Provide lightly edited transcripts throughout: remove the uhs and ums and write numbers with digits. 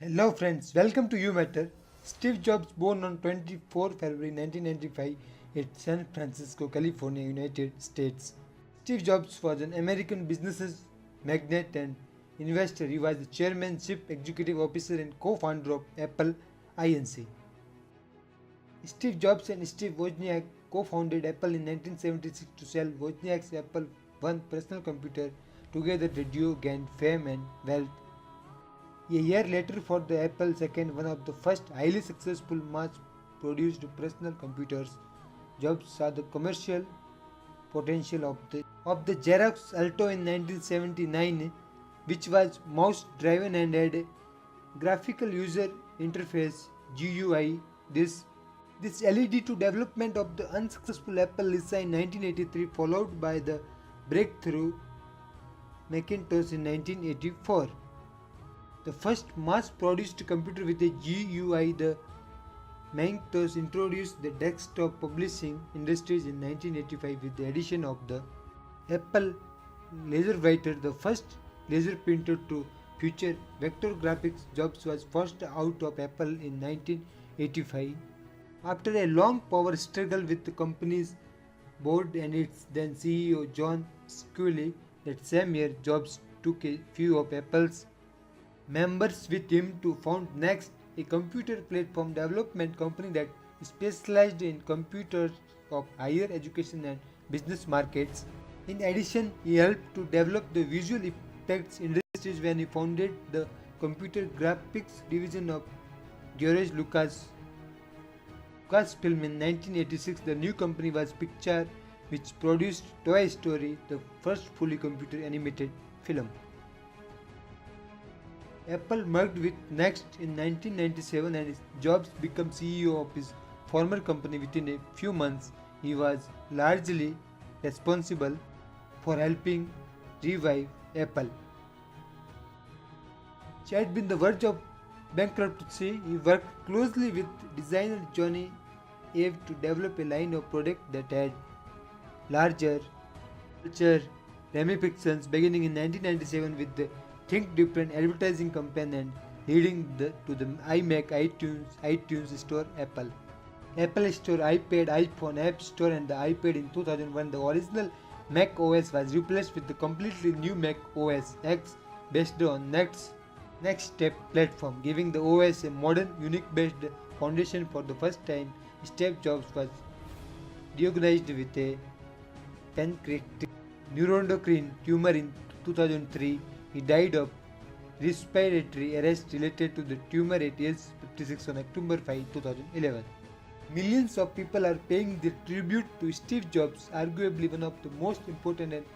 Hello friends, welcome to You Matter. Steve Jobs, born on 24 February 1995 at San Francisco, California, United States. Steve Jobs was an American business magnate and investor. He was the chairman, chief executive officer and co-founder of Apple Inc. Steve Jobs and Steve Wozniak co-founded Apple in 1976 to sell Wozniak's Apple I personal computer. Together the duo gained fame and wealth. A year later, for the Apple II, one of the first highly successful mass-produced personal computers, Jobs saw the commercial potential of the Xerox Alto in 1979, which was mouse-driven and had a graphical user interface (GUI). This led to development of the unsuccessful Apple Lisa in 1983, followed by the breakthrough Macintosh in 1984. The first mass-produced computer with a GUI, the Macintosh, introduced the desktop publishing industries in 1985 with the addition of the Apple LaserWriter, the first laser printer to feature vector graphics. Jobs was forced out of Apple in 1985 after a long power struggle with the company's board and its then CEO John Sculley. That same year, Jobs took a few of Apple's members with him to found Next, a computer platform development company that specialized in computers of higher education and business markets. In addition, he helped to develop the visual effects industries when he founded the computer graphics division of George Lucasfilm in 1986. The new company was Pixar, which produced Toy Story, the first fully computer animated film. Apple merged with Next in 1997 and Jobs became CEO of his former company within a few months. He was largely responsible for helping revive Apple. She had been the verge of bankruptcy. He worked closely with designer Johnny Ive to develop a line of products that had larger culture ramifications, beginning in 1997 with the Think Different advertising campaign and leading to the iMac, iTunes Store, Apple Store, iPad, iPhone, App Store and the iPad. In 2001, the original Mac OS was replaced with the completely new Mac OS X based on Next Step platform, giving the OS a modern, Unix-based foundation. For the first time, Steve Jobs was diagnosed with a pancreatic neuroendocrine tumor in 2003. He died of respiratory arrest related to the tumor at age 56 on October 5, 2011. Millions of people are paying their tribute to Steve Jobs, arguably one of the most important and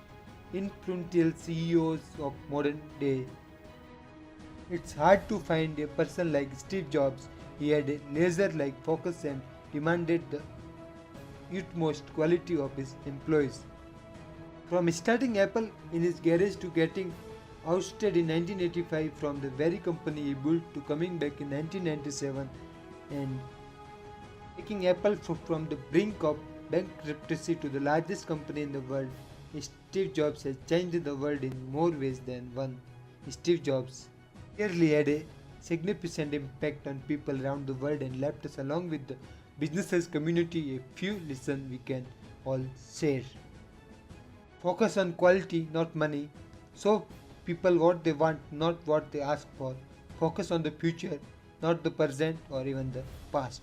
influential CEOs of modern day. It's hard to find a person like Steve Jobs. He had a laser-like focus and demanded the utmost quality of his employees. From starting Apple in his garage to getting ousted in 1985 from the very company he built to coming back in 1997 and taking Apple from the brink of bankruptcy to the largest company in the world, Steve Jobs has changed the world in more ways than one. Steve Jobs clearly had a significant impact on people around the world and left us, along with the business community, a few lessons we can all share. Focus on quality, not money. So people what they want, not what they ask for. Focus on the future, not the present or even the past.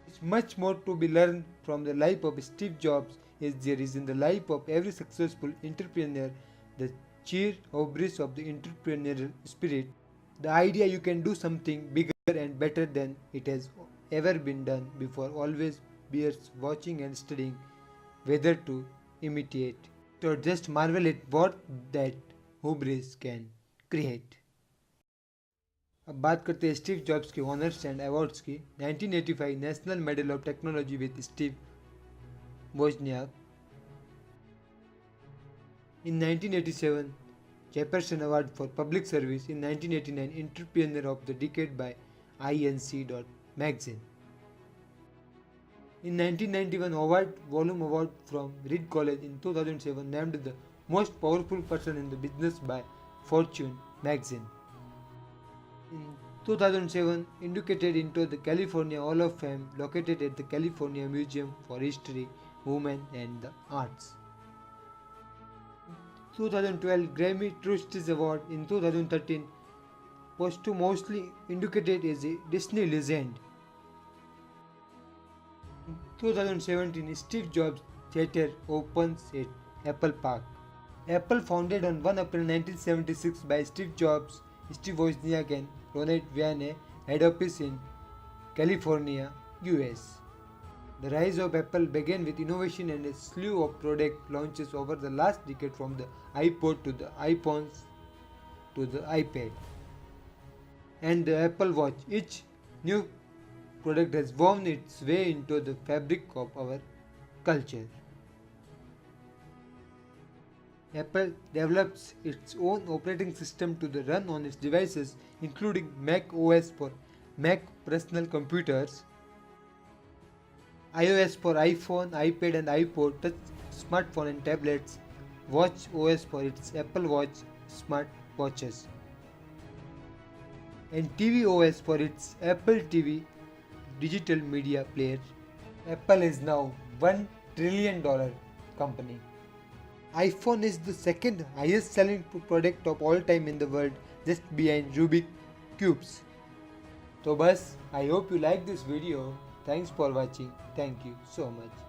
It's much more to be learned from the life of Steve Jobs as there is in the life of every successful entrepreneur. The sheer hubris of the entrepreneurial spirit, the idea you can do something bigger and better than it has ever been done before, always bears watching and studying whether to imitate or just marvel at what that hubris can create. अब बात करते हैं Steve jobs के honours and awards की। 1985 national medal of technology with Steve Wozniak. In 1987 Jefferson Award for Public Service. In 1989 Entrepreneur of the Decade by INC. Magazine. In 1991 Volume Award from Reed College. In 2007 named the most powerful person in the business by Fortune magazine. In 2007 inducted into the California Hall of Fame located at the California Museum for History, Women and the Arts. 2012 Grammy Trustees Award. In 2013 posthumously inducted as a Disney legend. 2017 Steve Jobs Theatre opens at Apple Park. Apple, founded on 1 April 1976 by Steve Jobs, Steve Wozniak and Ronald Vianney, head office in California, US. The rise of Apple began with innovation and a slew of product launches over the last decade, from the iPod to the iPhones to the iPad and the Apple Watch. Each new product has woven its way into the fabric of our culture. Apple develops its own operating system to run on its devices, including Mac OS for Mac personal computers, iOS for iPhone, iPad and iPod, touch smartphone and tablets, Watch OS for its Apple Watch smart watches, and TV OS for its Apple TV digital media player. Apple is now $1 trillion company. iPhone is the second highest selling product of all time in the world, just behind Rubik cubes. So bas, I hope you like this video. Thanks for watching. Thank you so much.